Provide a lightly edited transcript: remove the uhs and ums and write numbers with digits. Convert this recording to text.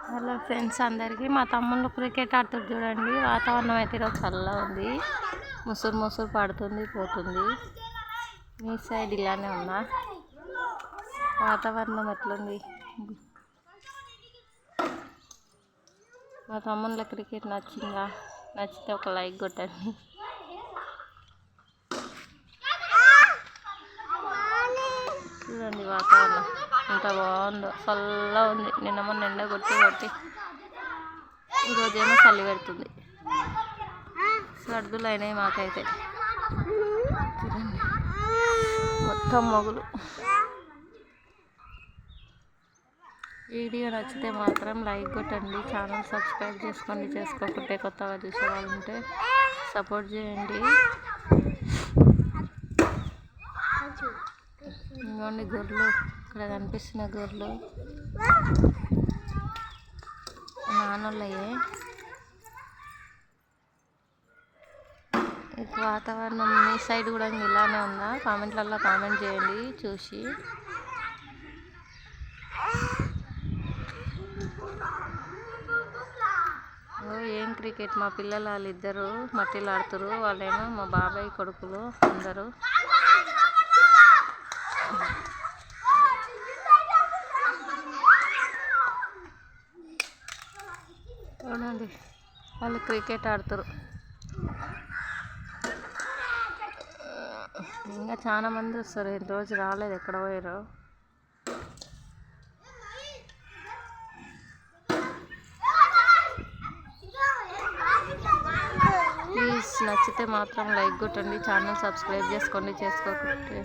Hello friends అందరికీ, మా తమ్ముళ్ళు క్రికెట్ ఆడుతారు చూడండి. వాతావరణం అయితే ఈరోజు చల్లగా ఉంది, ముసురు ముసురు పడుతుంది పోతుంది. మీ సైడ్ ఇలానే ఉందా వాతావరణం? ఎట్లుంది? మా తమ్ముళ్ళ క్రికెట్ నచ్చిందా? నచ్చితే ఒక లైక్ కొట్టండి. చూడండి వాతావరణం ఎంత బాగుందో, చల్లగా ఉంది. నిన్న మొన్న ఎండ కొట్టి ఈరోజేమో చలి పెడుతుంది. సర్దులు అయినాయి మాకైతే. చూడండి మొత్తం మొగులు. వీడియో నచ్చితే మాత్రం లైక్ కొట్టండి, ఛానల్ సబ్స్క్రైబ్ చేసుకోండి. చేసుకోకుంటే కొత్తగా చూసే వాళ్ళు ఉంటే సపోర్ట్ చేయండి. ఇంకోండి గొర్రెలు, ఇక్కడ కనిపిస్తున్న గొర్రెలు నాన్నోళ్ళయే. వాతావరణం మీ సైడ్ కూడా ఇలానే ఉందా? కామెంట్లలో కామెంట్ చేయండి చూసి. ఏం క్రికెట్, మా పిల్లలు వాళ్ళిద్దరు మట్టిలో ఆడుతురు. వాళ్ళేమో మా బాబాయ్ కొడుకులు అందరూ. చూడండి వాళ్ళు క్రికెట్ ఆడుతారు. ఇంకా చాలా మంది వస్తారు, రోజు రాలేదు, ఎక్కడ పోయారు. ప్లీజ్ నచ్చితే మాత్రం లైక్ కొట్టండి, ఛానల్ సబ్స్క్రైబ్ చేసుకోండి. చేసుకోకుంటే